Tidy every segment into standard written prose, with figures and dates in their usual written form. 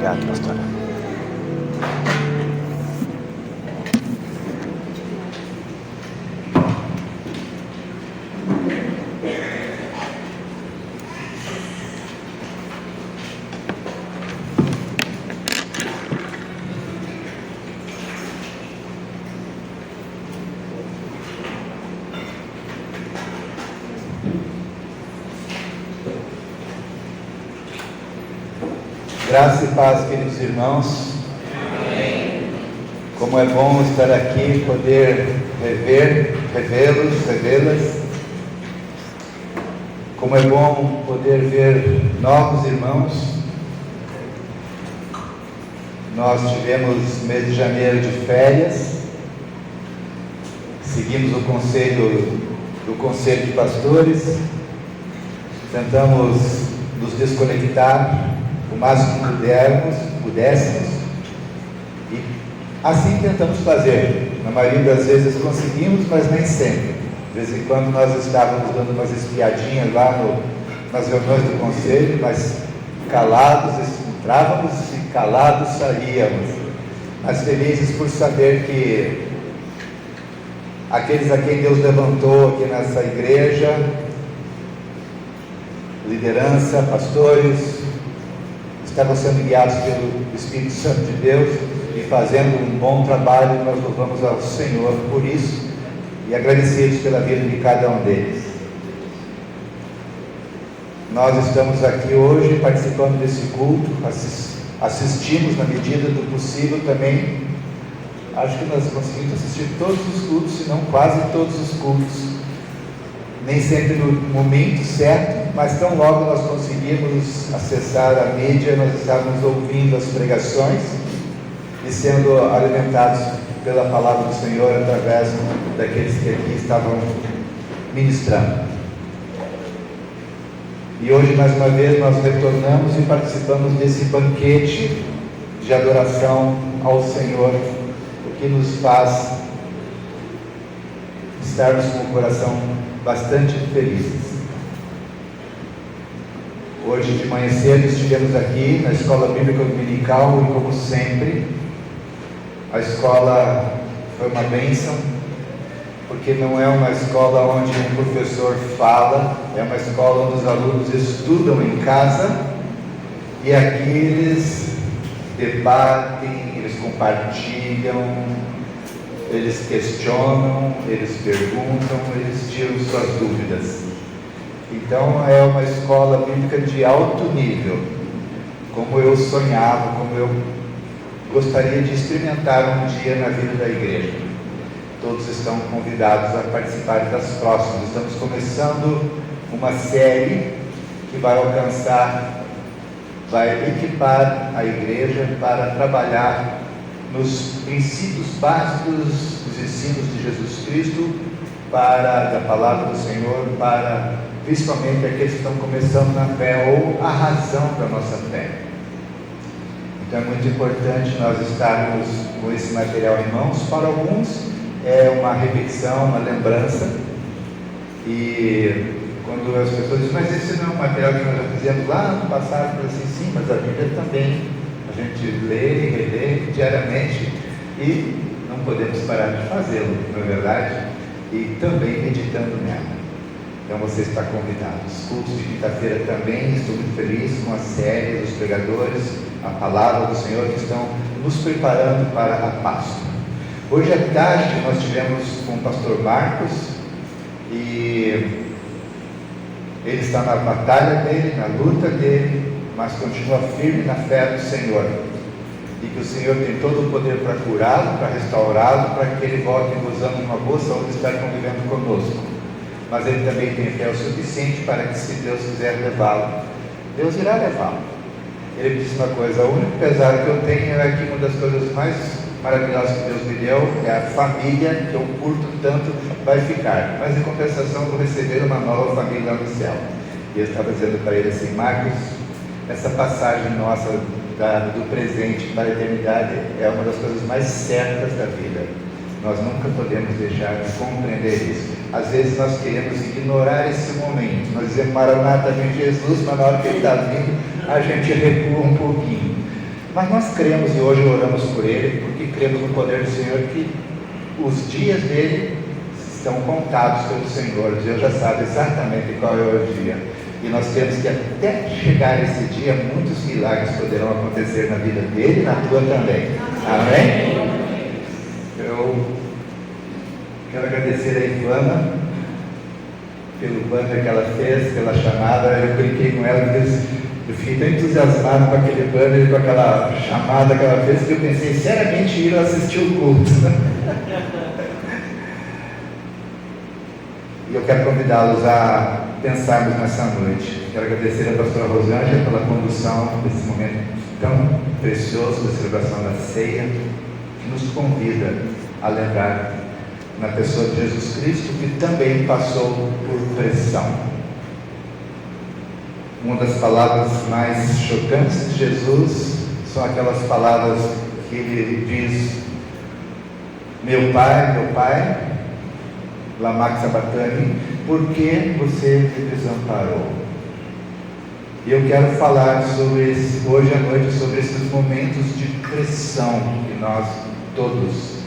Obrigado, pastora. Graça e paz, queridos irmãos. Amém. Como é bom estar aqui, poder revê-las. Como é bom poder ver novos irmãos. Nós tivemos mês de janeiro de férias, seguimos o conselho de pastores, tentamos nos desconectar o máximo que pudéssemos, e assim tentamos fazer. Na maioria das vezes conseguimos, mas nem sempre. De vez em quando nós estávamos dando umas espiadinhas lá nas reuniões do conselho, mas calados entrávamos e calados saíamos, mas felizes por saber que aqueles a quem Deus levantou aqui nessa igreja, liderança, pastores, estavam sendo guiados pelo Espírito Santo de Deus e fazendo um bom trabalho. Nós louvamos ao Senhor por isso e agradecidos pela vida de cada um deles. Nós estamos aqui hoje participando desse culto, assistimos na medida do possível também. Acho que nós conseguimos assistir todos os cultos, se não quase todos os cultos. Nem sempre no momento certo, mas tão logo nós conseguimos acessar a mídia, nós estávamos ouvindo as pregações e sendo alimentados pela palavra do Senhor através daqueles que aqui estavam ministrando. E hoje, mais uma vez, nós retornamos e participamos desse banquete de adoração ao Senhor, o que nos faz estarmos com o coração bastante felizes. Hoje de manhã cedo estivemos aqui na Escola Bíblica Dominical e, como sempre, a escola foi uma bênção, porque não é uma escola onde um professor fala, é uma escola onde os alunos estudam em casa e aqui eles debatem, eles compartilham, eles questionam, eles perguntam, eles tiram suas dúvidas. Então é uma escola bíblica de alto nível, como eu sonhava, como eu gostaria de experimentar um dia na vida da igreja. Todos estão convidados a participar das próximas. Estamos começando uma série que vai equipar a igreja para trabalhar nos princípios básicos dos ensinos de Jesus Cristo, da palavra do Senhor, para principalmente aqueles que estão começando na fé, ou a razão da nossa fé. Então é muito importante nós estarmos com esse material em mãos. Para alguns é uma repetição, uma lembrança, e quando as pessoas dizem, mas esse não é um material que nós já fizemos lá no passado, assim, sim, mas a Bíblia também a gente lê e relê diariamente e não podemos parar de fazê-lo, não é verdade? E também meditando nela. Então você está convidado. Os cultos de quinta-feira também, estou muito feliz com a série dos pregadores, a palavra do Senhor, que estão nos preparando para a Páscoa. Hoje à tarde nós tivemos com o pastor Marcos e ele está na batalha dele, na luta dele, mas continua firme na fé do Senhor, e que o Senhor tem todo o poder para curá-lo, para restaurá-lo, para que ele volte gozando de uma boa saúde e estar convivendo conosco. Mas ele também tem fé o suficiente para que, se Deus quiser levá-lo, Deus irá levá-lo. Ele me disse uma coisa: o único pesar que eu tenho é que uma das coisas mais maravilhosas que Deus me deu é a família, que eu curto tanto, vai ficar, mas em compensação vou receber uma nova família lá no céu. E eu estava dizendo para ele assim: Marcos, essa passagem nossa do presente para a eternidade é uma das coisas mais certas da vida. Nós nunca podemos deixar de compreender isso. Às vezes nós queremos ignorar esse momento. Nós dizemos, Maranata, vem Jesus, mas na hora que ele está vindo, a gente recua um pouquinho. Mas nós cremos e hoje oramos por ele, porque cremos no poder do Senhor, que os dias dele estão contados pelo Senhor. Deus já sabe exatamente qual é o dia. E nós temos que até chegar esse dia, muitos milagres poderão acontecer na vida dele e na tua também. Amém? Eu quero agradecer a Ivana pelo banner que ela fez, pela chamada. Eu brinquei com ela e eu fiquei tão entusiasmado com aquele banner, com aquela chamada que ela fez, que eu pensei seriamente em ir assistir o culto. E eu quero convidá-los a pensarmos nessa noite. Quero agradecer a pastora Rosângela pela condução desse momento tão precioso da celebração da ceia, que nos convida a lembrar na pessoa de Jesus Cristo, que também passou por pressão. Uma das palavras mais chocantes de Jesus são aquelas palavras que ele diz: meu pai, lama sabachthani, por que você me desamparou? E eu quero falar hoje à noite sobre esses momentos de pressão que nós todos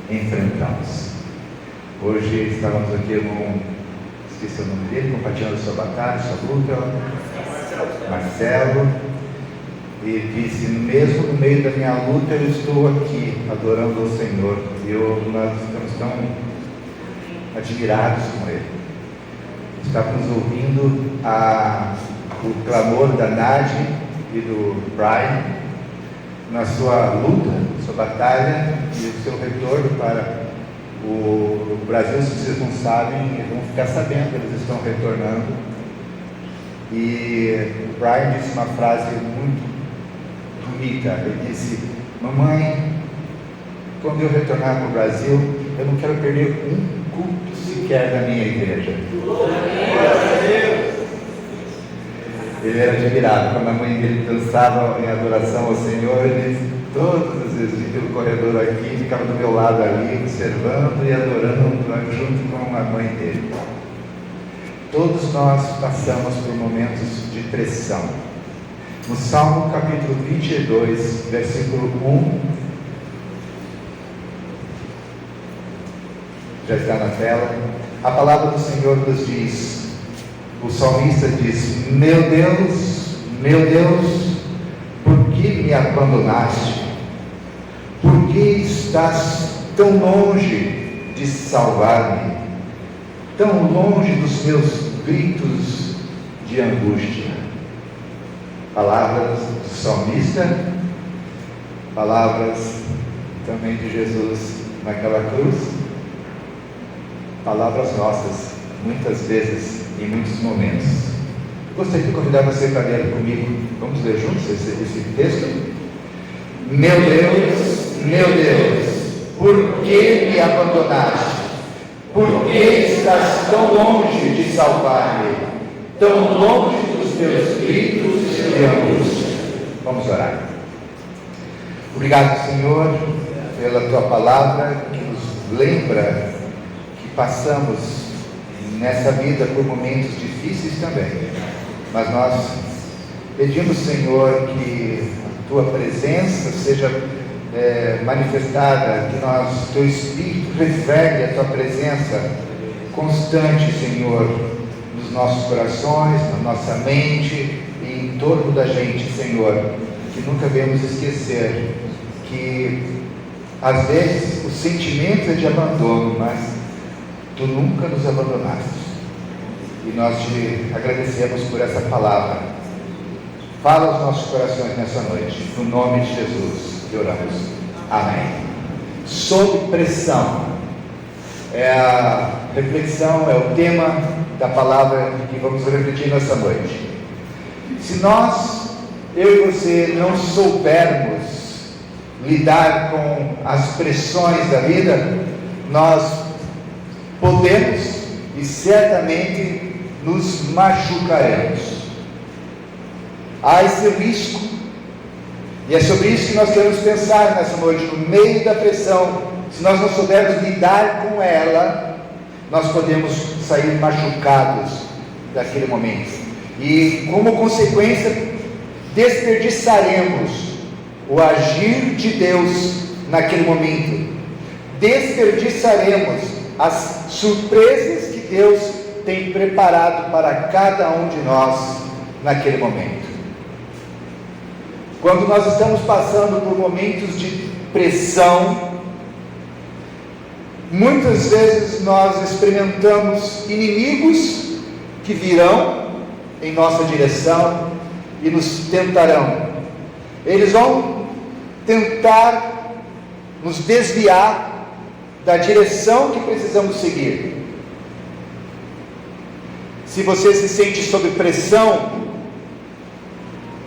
enfrentamos. Hoje estávamos aqui esqueci o nome dele, compartilhando sua batalha, sua luta, Marcelo, e disse: mesmo no meio da minha luta eu estou aqui adorando ao Senhor. E nós estamos tão admirados com ele. Estávamos ouvindo o clamor da Nádia e do Brian na sua luta, sua batalha e o seu retorno para o Brasil. Se vocês não sabem, vão ficar sabendo, eles estão retornando. E o Brian disse uma frase muito bonita. Ele disse: mamãe, quando eu retornar para o Brasil, eu não quero perder um culto sequer da minha igreja. Ele era admirado quando a mãe dele dançava em adoração ao Senhor. Ele todas as vezes vinha pelo corredor aqui, ficava do meu lado ali, observando e adorando junto com a mãe dele. Todos nós passamos por momentos de pressão. No Salmo capítulo 22, versículo 1, já está na tela, a palavra do Senhor nos diz, o salmista diz: meu Deus, por que me abandonaste? Por que estás tão longe de salvar-me? Tão longe dos meus gritos de angústia? Palavras do salmista, palavras também de Jesus naquela cruz, palavras nossas, muitas vezes, em muitos momentos. Eu gostaria de convidar você para ler comigo. Vamos ler juntos esse texto? Meu Deus, por que me abandonaste? Por que estás tão longe de salvar-me? Tão longe dos meus gritos de angústia? Vamos orar. Obrigado, Senhor, pela Tua palavra que nos lembra que passamos nessa vida por momentos difíceis também, mas nós pedimos, Senhor, que a Tua presença seja manifestada, que Teu Espírito revele a Tua presença constante, Senhor, nos nossos corações, na nossa mente e em torno da gente, Senhor, que nunca devemos esquecer que às vezes o sentimento é de abandono, mas Tu nunca nos abandonaste, e nós Te agradecemos por essa palavra. Fala aos nossos corações nessa noite, no nome de Jesus que oramos, amém. Sob pressão é a reflexão, é o tema da palavra que vamos refletir nessa noite. Se eu e você não soubermos lidar com as pressões da vida, nós podemos e certamente nos machucaremos. Há esse risco, e é sobre isso que nós queremos pensar nessa noite. No meio da pressão, se nós não soubermos lidar com ela, nós podemos sair machucados daquele momento, e como consequência desperdiçaremos o agir de Deus naquele momento. Desperdiçaremos as surpresas que Deus tem preparado para cada um de nós naquele momento. Quando nós estamos passando por momentos de pressão, muitas vezes nós experimentamos inimigos que virão em nossa direção e nos tentarão. Eles vão tentar nos desviar da direção que precisamos seguir. Se você se sente sob pressão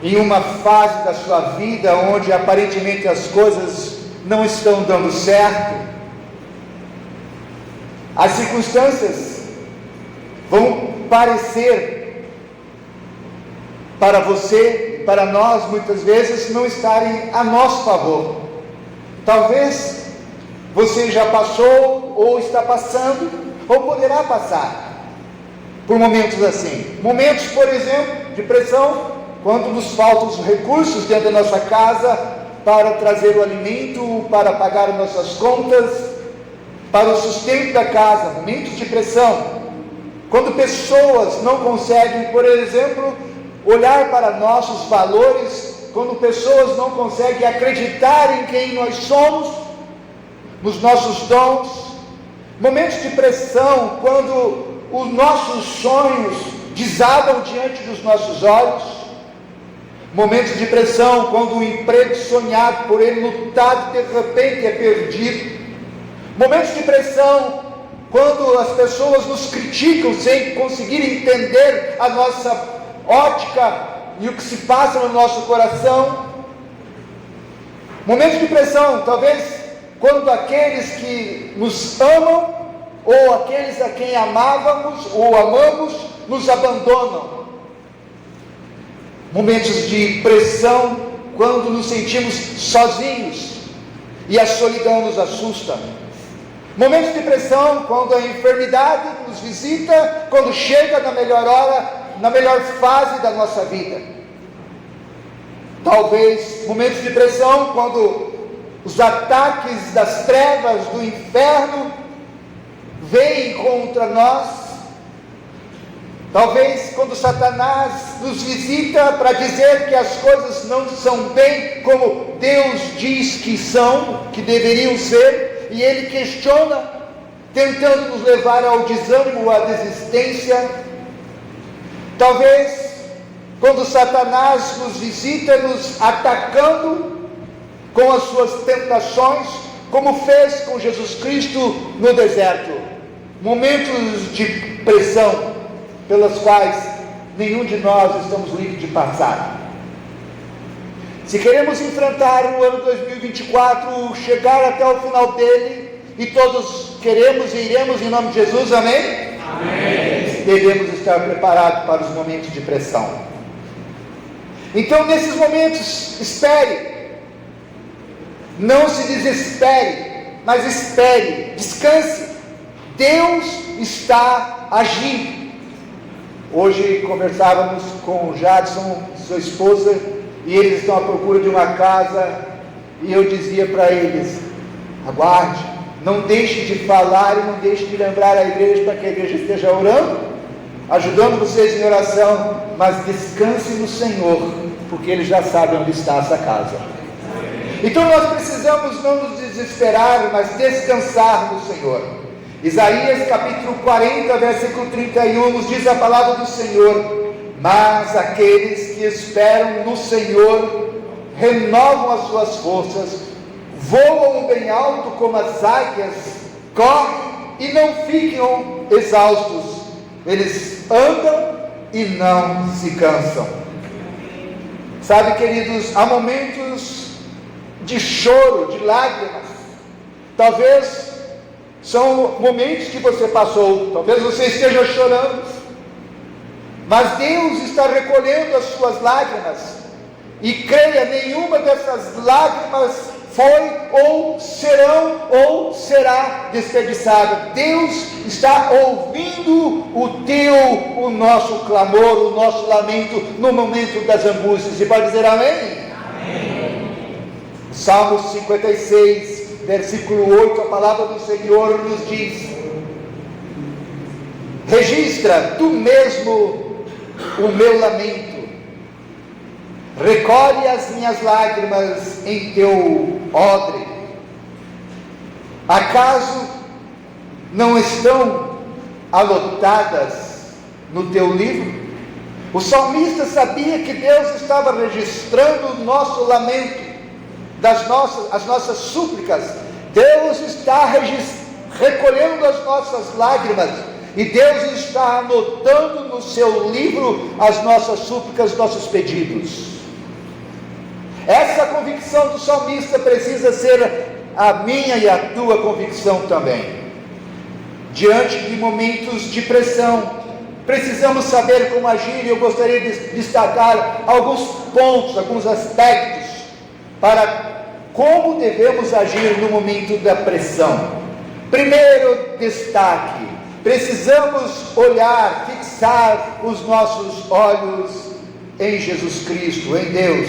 em uma fase da sua vida onde aparentemente as coisas não estão dando certo, as circunstâncias vão parecer para você e para nós muitas vezes não estarem a nosso favor. Talvez você já passou, ou está passando, ou poderá passar por momentos assim. Momentos, por exemplo, de pressão, quando nos faltam os recursos dentro da nossa casa para trazer o alimento, para pagar as nossas contas, para o sustento da casa. Momentos de pressão, quando pessoas não conseguem, por exemplo, olhar para nossos valores, quando pessoas não conseguem acreditar em quem nós somos, nos nossos dons. Momentos de pressão, quando os nossos sonhos desabam diante dos nossos olhos. Momentos de pressão, quando o emprego sonhado por ele, lutado, de repente é perdido. Momentos de pressão, quando as pessoas nos criticam sem conseguir entender a nossa ótica e o que se passa no nosso coração. Momentos de pressão, talvez quando aqueles que nos amam, ou aqueles a quem amávamos ou amamos, nos abandonam. Momentos de pressão, quando nos sentimos sozinhos e a solidão nos assusta. Momentos de pressão, quando a enfermidade nos visita, quando chega na melhor hora, na melhor fase da nossa vida. Talvez momentos de pressão, quando os ataques das trevas do inferno vêm contra nós. Talvez quando Satanás nos visita para dizer que as coisas não são bem como Deus diz que são, que deveriam ser, e ele questiona, tentando nos levar ao desânimo, à desistência. Talvez quando Satanás nos visita, nos atacando com as suas tentações, como fez com Jesus Cristo no deserto. Momentos de pressão, pelas quais nenhum de nós estamos livres de passar. Se queremos enfrentar o ano 2024, chegar até o final dele, e todos queremos e iremos em nome de Jesus, amém? Amém. Devemos estar preparados para os momentos de pressão. Então, nesses momentos, espere. Não se desespere, mas espere, descanse. Deus está agindo. Hoje conversávamos com o Jadson, sua esposa, e eles estão à procura de uma casa, e eu dizia para eles: aguarde, não deixe de falar e não deixe de lembrar a igreja, para que a igreja esteja orando, ajudando vocês em oração, mas descanse no Senhor, porque Ele já sabe onde está essa casa. Então nós precisamos não nos desesperar, mas descansar no Senhor. Isaías capítulo 40, versículo 31, nos diz a palavra do Senhor: mas aqueles que esperam no Senhor renovam as suas forças, voam bem alto como as águias, correm e não ficam exaustos, eles andam e não se cansam. Sabe, queridos, há momentos de choro, de lágrimas. Talvez são momentos que você passou, talvez você esteja chorando, mas Deus está recolhendo as suas lágrimas, e creia, nenhuma dessas lágrimas foi ou serão ou será desperdiçada. Deus está ouvindo o nosso clamor, o nosso lamento no momento das angústias. E pode dizer amém? Amém. Salmo 56, versículo 8, a palavra do Senhor nos diz: registra tu mesmo o meu lamento, recolhe as minhas lágrimas em teu odre. Acaso não estão anotadas no teu livro? O salmista sabia que Deus estava registrando o nosso lamento, as nossas súplicas. Deus está recolhendo as nossas lágrimas, e Deus está anotando no seu livro as nossas súplicas, nossos pedidos. Essa convicção do salmista precisa ser a minha e a tua convicção também. Diante de momentos de pressão, precisamos saber como agir, e eu gostaria de destacar alguns pontos, alguns aspectos, para como devemos agir no momento da pressão. Primeiro destaque: precisamos olhar, fixar os nossos olhos em Jesus Cristo, em Deus.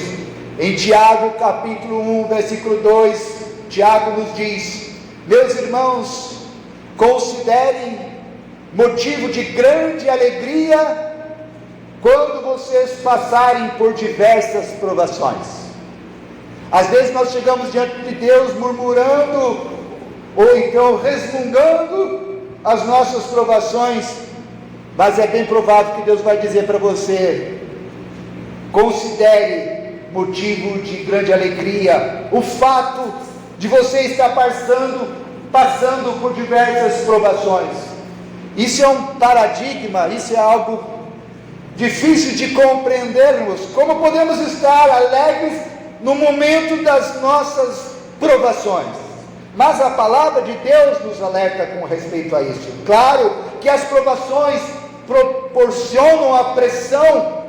Em Tiago capítulo 1, versículo 2, Tiago nos diz: meus irmãos, considerem motivo de grande alegria quando vocês passarem por diversas provações. Às vezes nós chegamos diante de Deus murmurando, ou então resmungando as nossas provações, mas é bem provável que Deus vai dizer para você: considere motivo de grande alegria o fato de você estar passando por diversas provações. Isso é um paradigma, isso é algo difícil de compreendermos. Como podemos estar alegres no momento das nossas provações? Mas a palavra de Deus nos alerta com respeito a isso. Claro que as provações proporcionam a pressão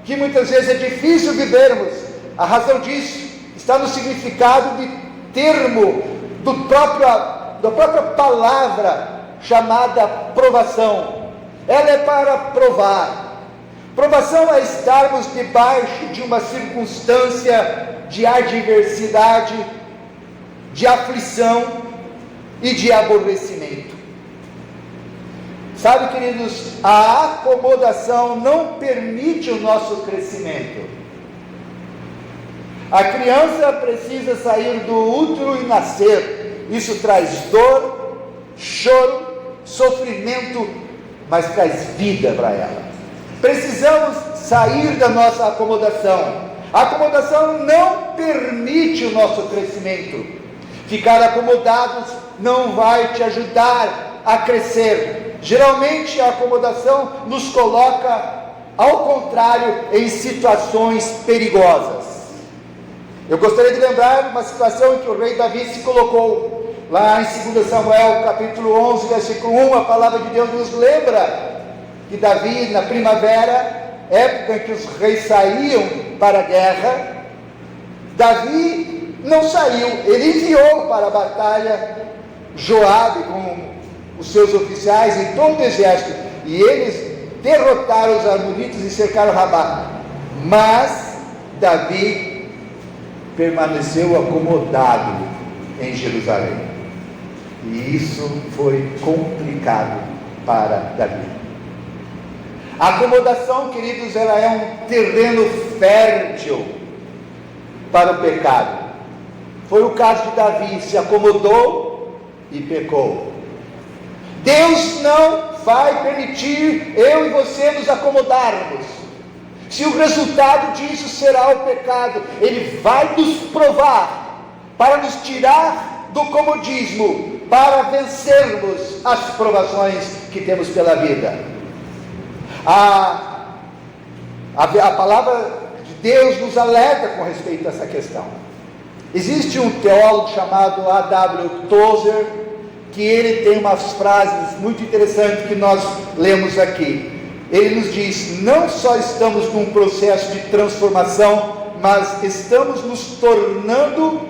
que muitas vezes é difícil vivermos. A razão disso está no significado de termo da própria palavra chamada provação. Ela é para provar. Provação é estarmos debaixo de uma circunstância de adversidade, de aflição e de aborrecimento. Sabe, queridos, a acomodação não permite o nosso crescimento. A criança precisa sair do útero e nascer. Isso traz dor, choro, sofrimento, mas traz vida para ela. Precisamos sair da nossa acomodação. A acomodação não permite o nosso crescimento. Ficar acomodados não vai te ajudar a crescer. Geralmente a acomodação nos coloca, ao contrário, em situações perigosas. Eu gostaria de lembrar uma situação em que o rei Davi se colocou. Lá em 2 Samuel capítulo 11, versículo 1, a palavra de Deus nos lembra que Davi, na primavera, época em que os reis saíam para a guerra, Davi não saiu, ele enviou para a batalha Joabe com os seus oficiais e todo o exército, e eles derrotaram os amonitas e cercaram Rabá. Mas Davi permaneceu acomodado em Jerusalém, e isso foi complicado para Davi. A acomodação, queridos, ela é um terreno fértil para o pecado. Foi o caso de Davi, se acomodou e pecou. Deus não vai permitir eu e você nos acomodarmos. Se o resultado disso será o pecado, Ele vai nos provar, para nos tirar do comodismo, para vencermos as provações que temos pela vida. A palavra de Deus nos alerta com respeito a essa questão. Existe um teólogo chamado A.W. Tozer, que ele tem umas frases muito interessantes que nós lemos aqui. Ele nos diz: não só estamos num processo de transformação, mas estamos nos tornando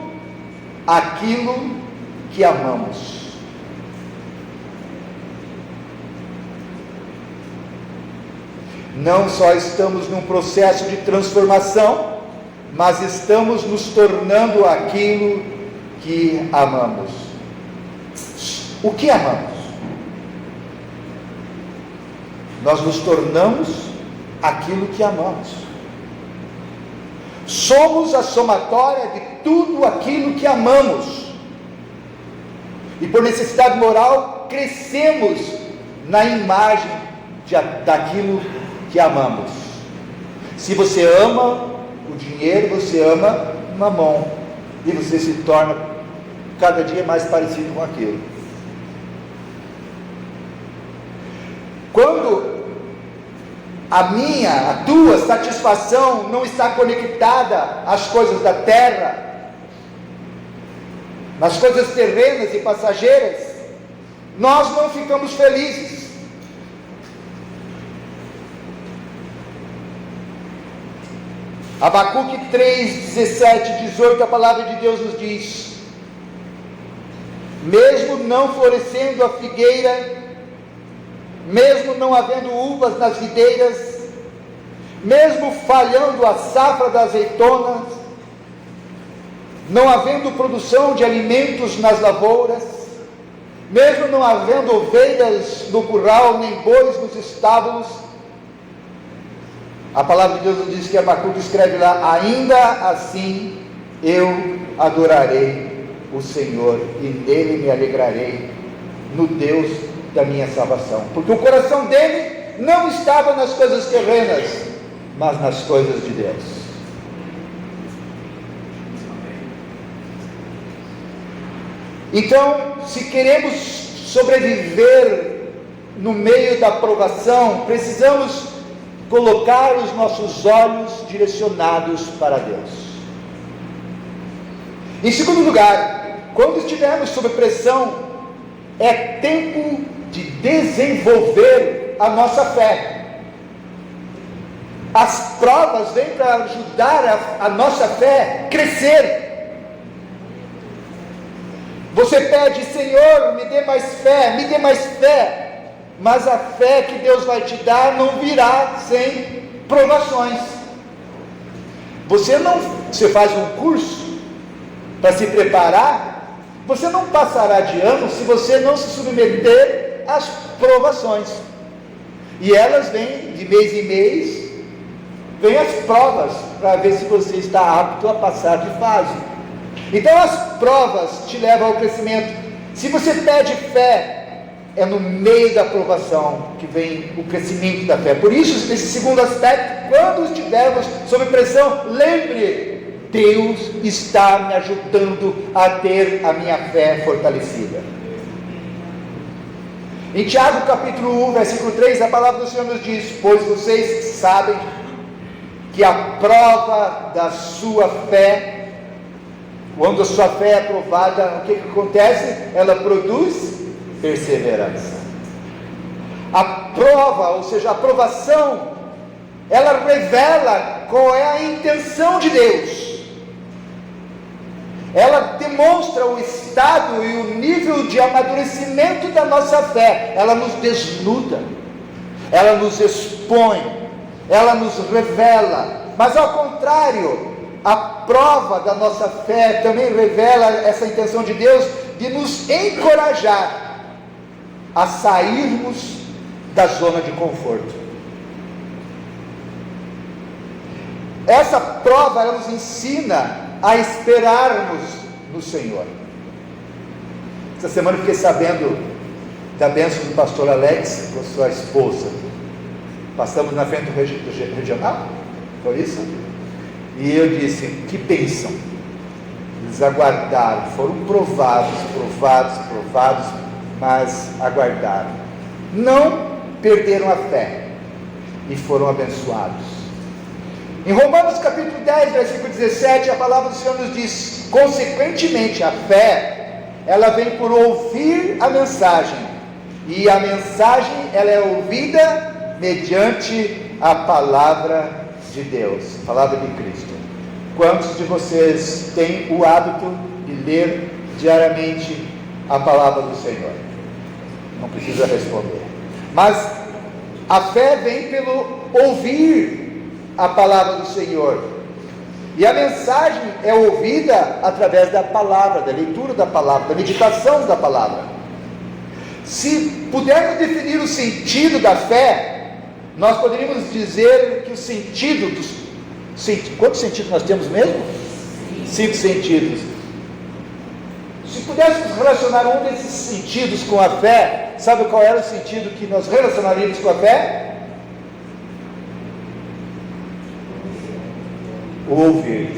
aquilo que amamos. Não só estamos num processo de transformação, mas estamos nos tornando aquilo que amamos. O que amamos? Nós nos tornamos aquilo que amamos. Somos a somatória de tudo aquilo que amamos. E por necessidade moral, crescemos na imagem daquilo que amamos. Se você ama o dinheiro, você ama Mamon, e você se torna cada dia mais parecido com aquilo. Quando a tua satisfação não está conectada às coisas da terra, nas coisas terrenas e passageiras, nós não ficamos felizes. Abacuque 3, 17, 18, a palavra de Deus nos diz: mesmo não florescendo a figueira, mesmo não havendo uvas nas videiras, mesmo falhando a safra das azeitonas, não havendo produção de alimentos nas lavouras, mesmo não havendo ovelhas no curral, nem bois nos estábulos, a palavra de Deus nos diz que Abacuque escreve lá: ainda assim eu adorarei o Senhor e nele me alegrarei, no Deus da minha salvação, porque o coração dele não estava nas coisas terrenas, mas nas coisas de Deus. Então, se queremos sobreviver no meio da provação, precisamos colocar os nossos olhos direcionados para Deus. Em segundo lugar, quando estivermos sob pressão, é tempo de desenvolver a nossa fé. As provas vêm para ajudar a nossa fé a crescer. Você pede: Senhor, me dê mais fé, me dê mais fé. Mas a fé que Deus vai te dar não virá sem provações. Você faz um curso para se preparar, você não passará de ano se você não se submeter às provações. E elas vêm de mês em mês, vêm as provas para ver se você está apto a passar de fase. Então as provas te levam ao crescimento. Se você pede fé, é no meio da provação que vem o crescimento da fé. Por isso, nesse segundo aspecto, quando estivermos sob pressão, lembre: Deus está me ajudando a ter a minha fé fortalecida. Em Tiago capítulo 1, versículo 3, a palavra do Senhor nos diz: pois vocês sabem que a prova da sua fé, quando a sua fé é aprovada, o que acontece? Ela produz perseverança. A prova, ou seja, a aprovação, ela revela qual é a intenção de Deus. Ela demonstra o estado e o nível de amadurecimento da nossa fé. Ela nos desnuda, ela nos expõe, ela nos revela. Mas ao contrário, a prova da nossa fé também revela essa intenção de Deus de nos encorajar a sairmos da zona de conforto. Essa prova, ela nos ensina a esperarmos no Senhor. Essa semana eu fiquei sabendo da bênção do pastor Alex com sua esposa. Passamos na frente do regional, foi isso? E eu disse: que bênção. Eles aguardaram, foram provados, mas aguardaram, não perderam a fé e foram abençoados. Em Romanos capítulo 10, versículo 17, a palavra do Senhor nos diz: consequentemente a fé, ela vem por ouvir a mensagem, e a mensagem, ela é ouvida mediante a palavra de Deus, a palavra de Cristo. Quantos de vocês têm o hábito de ler diariamente a palavra do Senhor? Não precisa responder. Mas a fé vem pelo ouvir a palavra do Senhor. E a mensagem é ouvida através da palavra, da leitura da palavra, da meditação da palavra. Se pudermos definir o sentido da fé, nós poderíamos dizer que o sentido quantos sentidos nós temos mesmo? 5 sentidos. Se pudéssemos relacionar um desses sentidos com a fé, sabe qual era o sentido que nós relacionaríamos com a fé? O ouvir.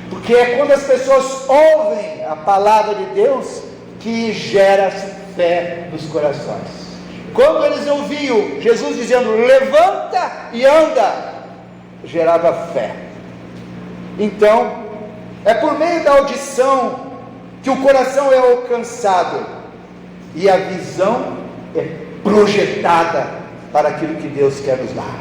Porque é quando as pessoas ouvem a palavra de Deus que gera-se fé nos corações. Quando eles ouviam Jesus dizendo levanta e anda, gerava fé. Então é por meio da audição que o coração é alcançado e a visão é projetada para aquilo que Deus quer nos dar.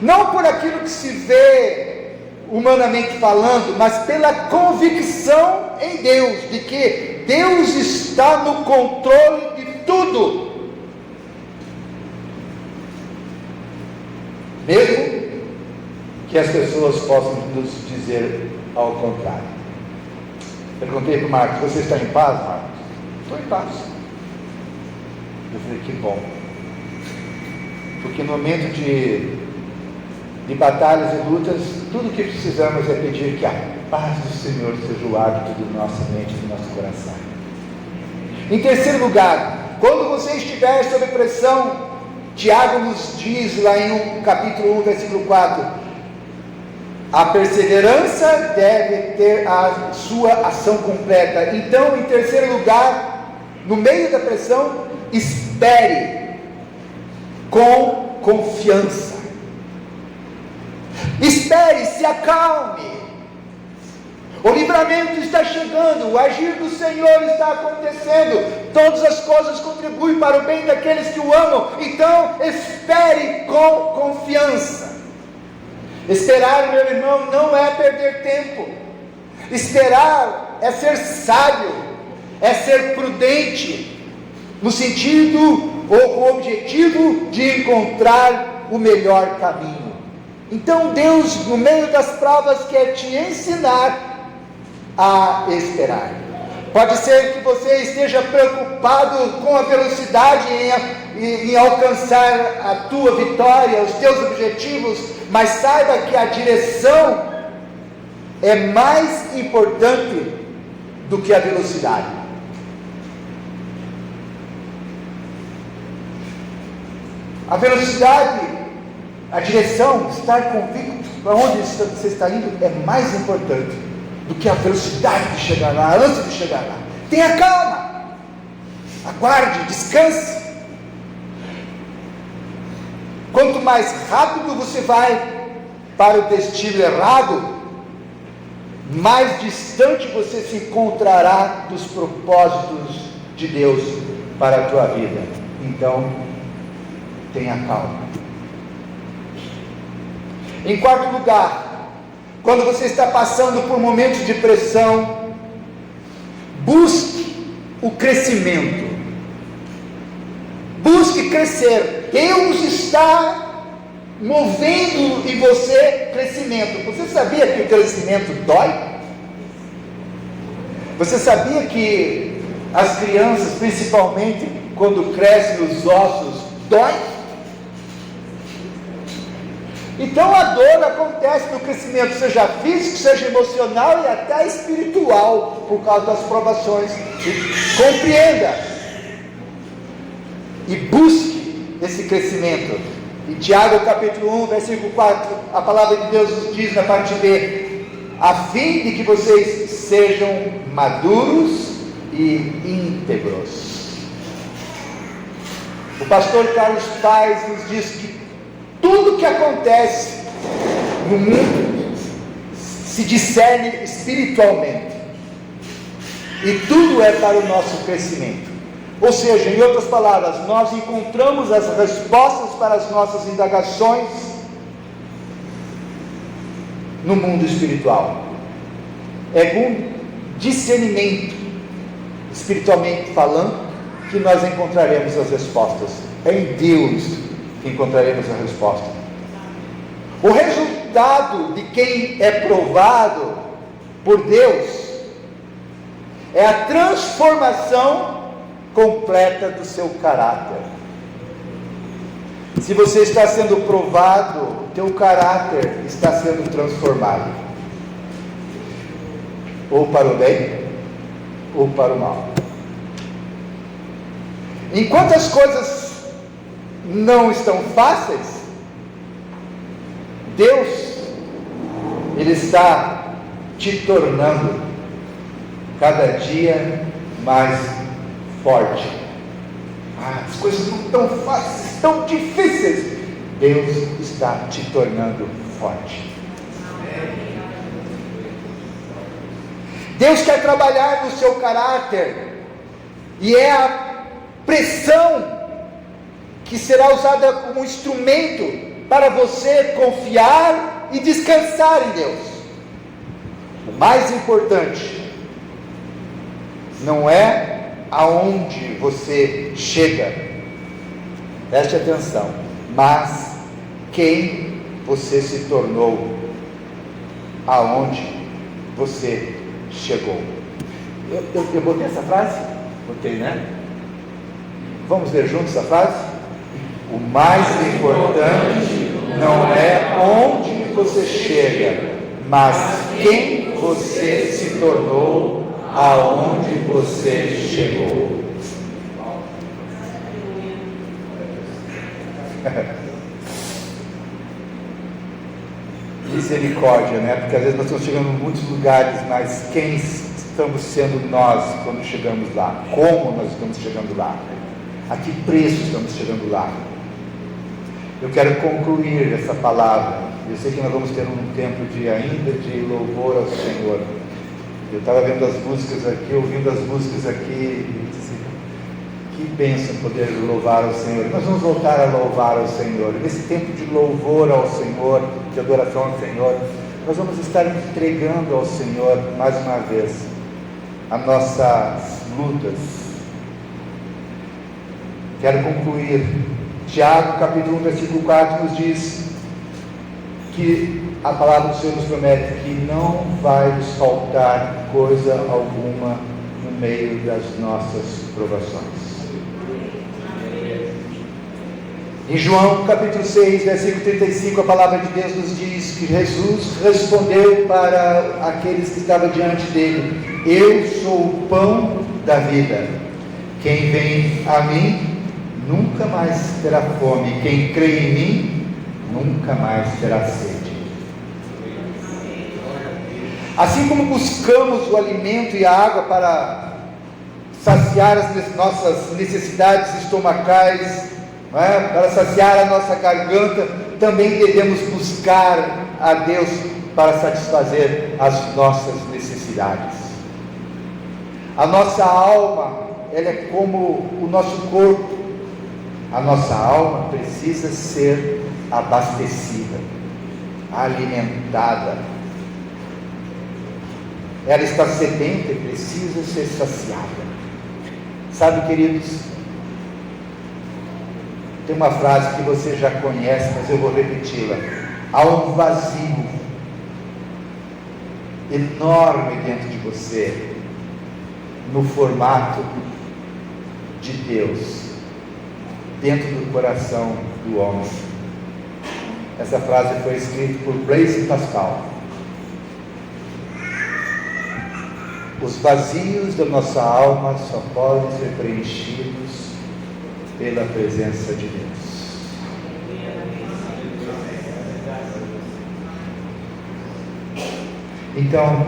Não por aquilo que se vê humanamente falando, mas pela convicção em Deus, de que Deus está no controle de tudo, mesmo que as pessoas possam nos dizer ao contrário. Perguntei para o Marcos: você está em paz, Marcos? Estou em paz. Eu falei: que bom, porque no momento de batalhas e lutas, tudo o que precisamos é pedir que a paz do Senhor seja o hábito da nossa mente e do nosso coração. Em terceiro lugar, quando você estiver sob pressão, Tiago nos diz lá em capítulo 1, versículo 4, a perseverança deve ter a sua ação completa. Então, em terceiro lugar, no meio da pressão, espere com confiança. Espere, se acalme. O livramento está chegando, o agir do Senhor está acontecendo, todas as coisas contribuem para o bem daqueles que o amam. Então espere com confiança. Esperar, meu irmão, não é perder tempo. Esperar é ser sábio, é ser prudente, no sentido ou com o objetivo de encontrar o melhor caminho. Então Deus, no meio das provas, quer te ensinar a esperar. Pode ser que você esteja preocupado com a velocidade em alcançar a tua vitória, os teus objetivos, mas saiba que a direção é mais importante do que a velocidade. A velocidade, a direção, estar convicto para onde você está indo é mais importante do que a velocidade de chegar lá, antes de chegar lá. Tenha calma, aguarde, descanse. Quanto mais rápido você vai para o destino errado, mais distante você se encontrará dos propósitos de Deus para a tua vida. Então, tenha calma. Em quarto lugar, quando você está passando por momentos de pressão, busque o crescimento. Busque crescer. Deus está movendo em você crescimento. Você sabia que o crescimento dói? Você sabia que as crianças, principalmente quando crescem os ossos, dói? Então a dor acontece no crescimento, seja físico, seja emocional e até espiritual, por causa das provações. Compreenda e busque esse crescimento. Em Tiago capítulo 1, versículo 4, a palavra de Deus nos diz na parte B: a fim de que vocês sejam maduros e íntegros. O pastor Carlos Paes nos diz que tudo que acontece no mundo se discerne espiritualmente, e tudo é para o nosso crescimento. Ou seja, em outras palavras, nós encontramos as respostas para as nossas indagações no mundo espiritual. É com discernimento, espiritualmente falando, que nós encontraremos as respostas. É em Deus que encontraremos a resposta. resultado de quem é provado por Deus é a transformação completa do seu caráter. Se você está sendo provado, teu caráter está sendo transformado, ou para o bem, ou para o mal. Enquanto as coisas não estão fáceis, Deus, Ele está te tornando cada dia mais forte. As coisas não estão fáceis, estão difíceis. Deus está te tornando forte. Deus quer trabalhar no seu caráter, e é a pressão que será usada como instrumento para você confiar e descansar em Deus. O mais importante não é aonde você chega, preste atenção, mas quem você se tornou, aonde você chegou. Eu botei essa frase? Botei, né? Vamos ler juntos essa frase? O mais importante não é onde você chega, mas quem você se tornou, aonde você chegou. Misericórdia, né? Porque às vezes nós estamos chegando em muitos lugares, mas quem estamos sendo nós quando chegamos lá? Como nós estamos chegando lá? A que preço estamos chegando lá? Eu quero concluir essa palavra. Eu sei que nós vamos ter um tempo ainda de louvor ao Senhor. Eu estava vendo as músicas aqui, ouvindo as músicas aqui, e disse, que bênção poder louvar ao Senhor. Nós vamos voltar a louvar ao Senhor. Nesse tempo de louvor ao Senhor, de adoração ao Senhor, nós vamos estar entregando ao Senhor, mais uma vez, as nossas lutas. Quero concluir. Tiago, capítulo 1, versículo 4, nos diz que a palavra do Senhor nos promete que não vai nos faltar coisa alguma no meio das nossas provações. Em João capítulo 6, versículo 35, a palavra de Deus nos diz que Jesus respondeu para aqueles que estavam diante dele: eu sou o pão da vida, quem vem a mim nunca mais terá fome, quem crê em mim nunca mais terá sede. Assim como buscamos o alimento e a água para saciar as nossas necessidades estomacais, não é? Para saciar a nossa garganta, também devemos buscar a Deus para satisfazer as nossas necessidades. A nossa alma, ela é como o nosso corpo. A nossa alma precisa ser abastecida, alimentada. Ela está sedenta e precisa ser saciada. Sabe, queridos, tem uma frase que você já conhece, mas eu vou repeti-la. Há um vazio enorme dentro de você, no formato de Deus, dentro do coração do homem. Essa frase foi escrita por Blaise Pascal. Os vazios da nossa alma só podem ser preenchidos pela presença de Deus. Então,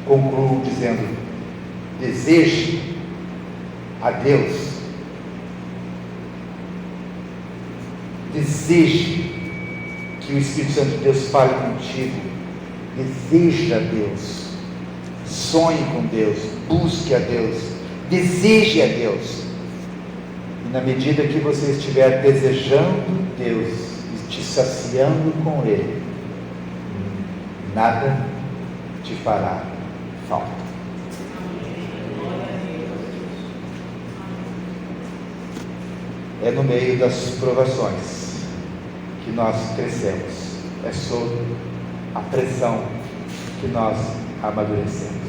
concluo dizendo: deseje a Deus, deseje que o Espírito Santo de Deus fale contigo, deseje a Deus, sonhe com Deus, busque a Deus, deseje a Deus. E na medida que você estiver desejando Deus e te saciando com Ele, nada te fará falta. É no meio das provações que nós crescemos. é sob a pressão que nós amadurecemos.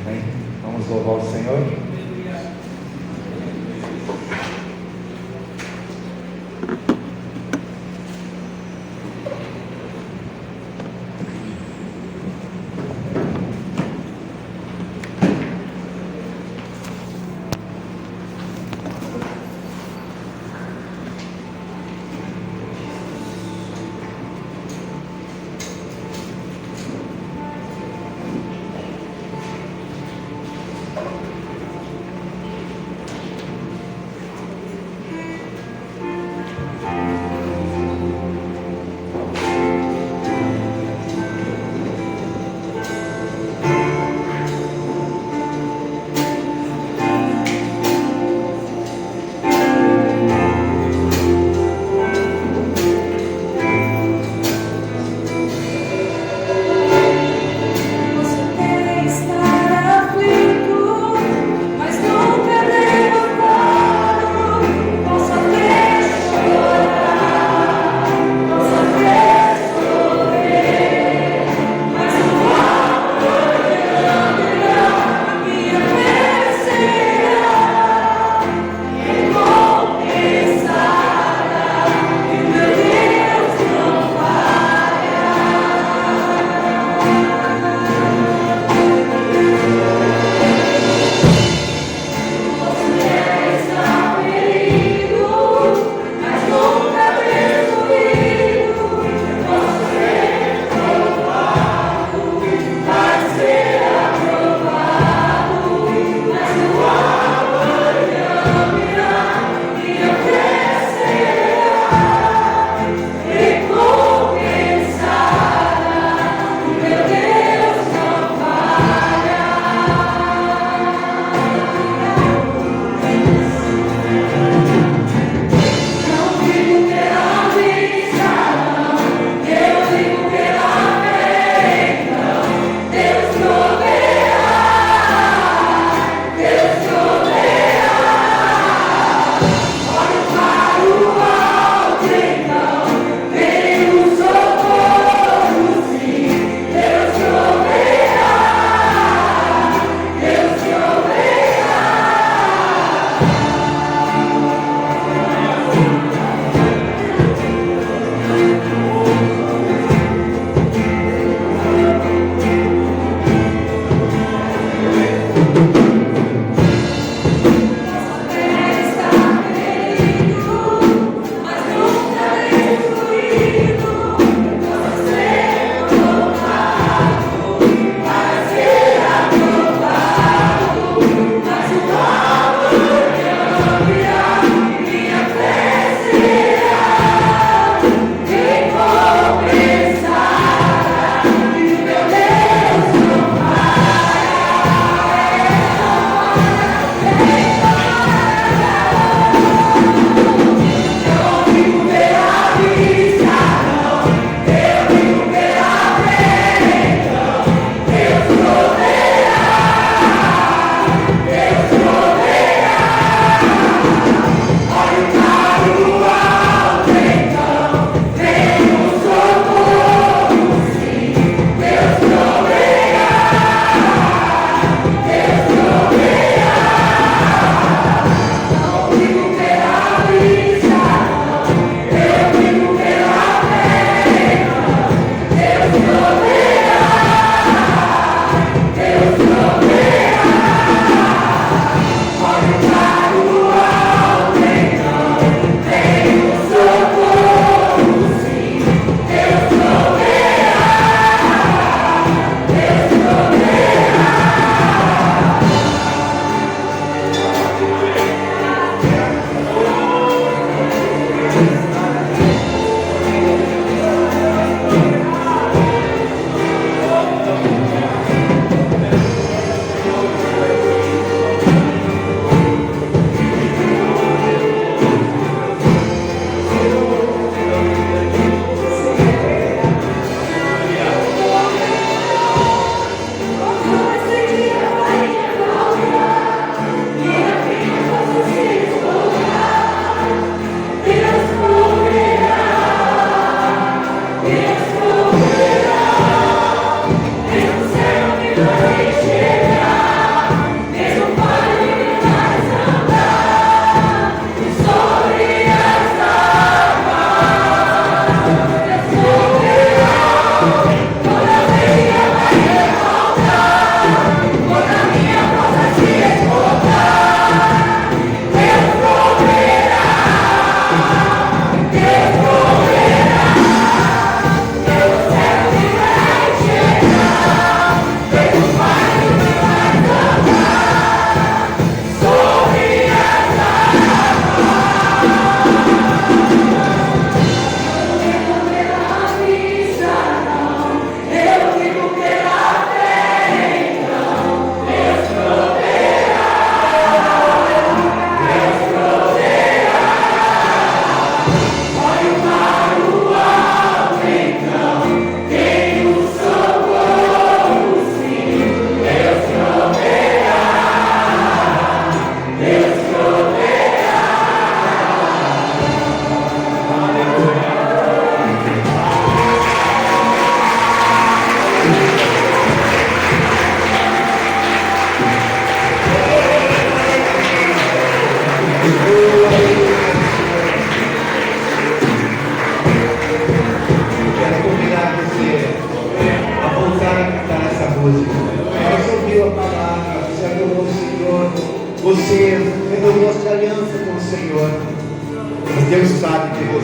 Amém? Vamos louvar o Senhor.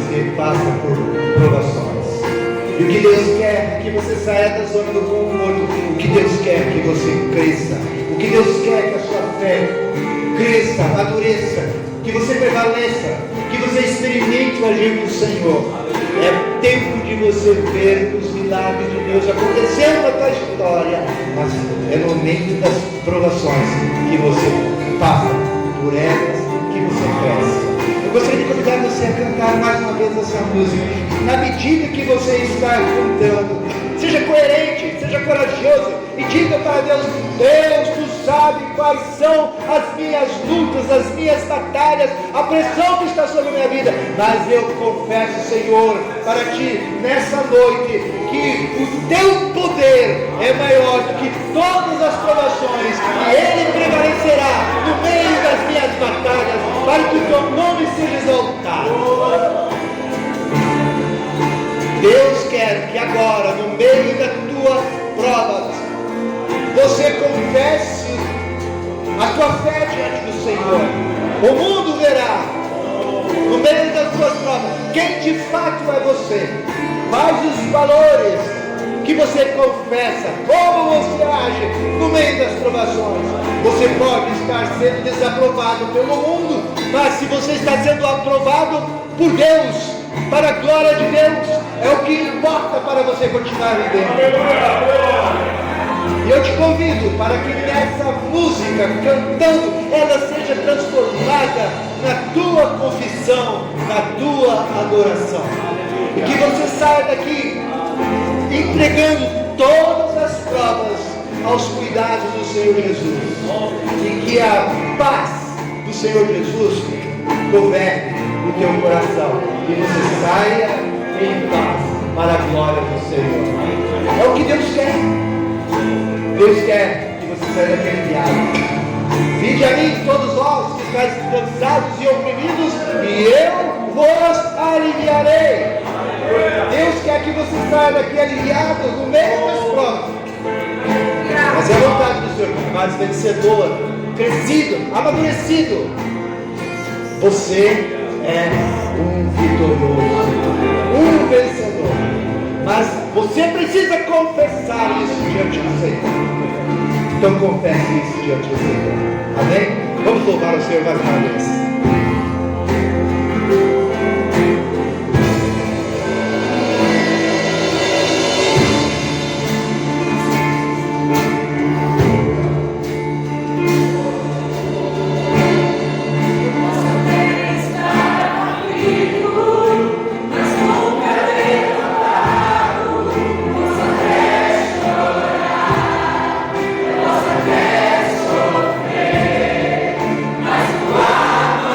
você passa por provações. E o que Deus quer é que você saia da zona do conforto. O que Deus quer é que você cresça. O que Deus quer é que a sua fé cresça, amadureça, que você prevaleça, que você experimente o agir do Senhor. É tempo de você ver os milagres de Deus acontecendo na tua história, mas é no momento das provações que você passa por elas, que você cresce. Eu gostaria de convidar você a cantar mais uma vez essa música. Na medida que você está cantando, seja coerente, seja corajoso e diga para Deus: Deus, tu sabe quais são as minhas lutas, as minhas batalhas, a pressão que está sobre a minha vida, mas eu confesso, Senhor, para ti nessa noite, que o teu poder é maior do que todas as provações, e ele prevalecerá no meio das minhas batalhas, para que o teu nome seja exaltado. Deus quer que agora, no meio da tua prova, você confesse a tua fé diante do Senhor. O mundo verá, no meio das tuas provas, quem de fato é você. Mas os valores que você confessa, como você age no meio das provações. Você pode estar sendo desaprovado pelo mundo, mas se você está sendo aprovado por Deus, para a glória de Deus, é o que importa para você continuar vivendo. E eu te convido para que nessa música, cantando, ela seja transformada na tua confissão, na tua adoração. E que você saia daqui entregando todas as provas aos cuidados do Senhor Jesus. E que a paz do Senhor Jesus governe o teu coração. E você saia em paz para a glória do Senhor. É o que Deus quer. Deus quer que você saia daqui aliviado. Vinde a mim todos vós que estáis cansados e oprimidos, e eu vos aliviarei. Deus quer que você saia daqui aliviado no meio das provas. Mas é a vontade do Senhor, mas vencedor, crescido, amadurecido. Você é um vitorioso, um vencedor. Mas você precisa confessar isso diante do Senhor. Então confesse isso diante do Senhor. Amém? Vamos louvar o Senhor mais uma vez. Mas o amor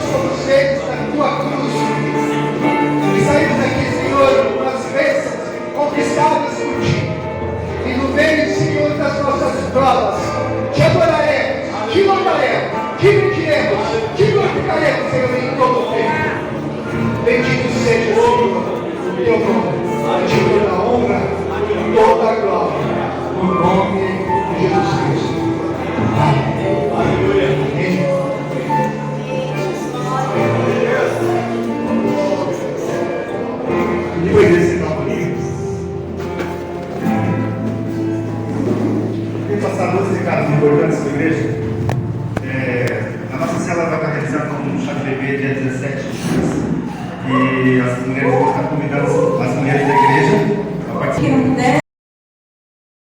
fomos feitos na tua cruz. E saímos daqui, Senhor, com as bênçãos conquistadas por ti. E no meio, Senhor, das nossas provas, te adoraremos, te louvaremos, te bendiremos, te glorificaremos, Senhor, em todo o tempo. Bendito seja, Senhor, o teu nome. A ti toda a honra, toda a glória, no nome de Jesus Cristo. Amém. Aleluia. Amém. Depois desse calmorinho, tem passado dois recados importantes da igreja. A nossa célula vai estar realizando um chá de bebê dia 17 de junho. E as mulheres vão estar convidando as mulheres da igreja a participar.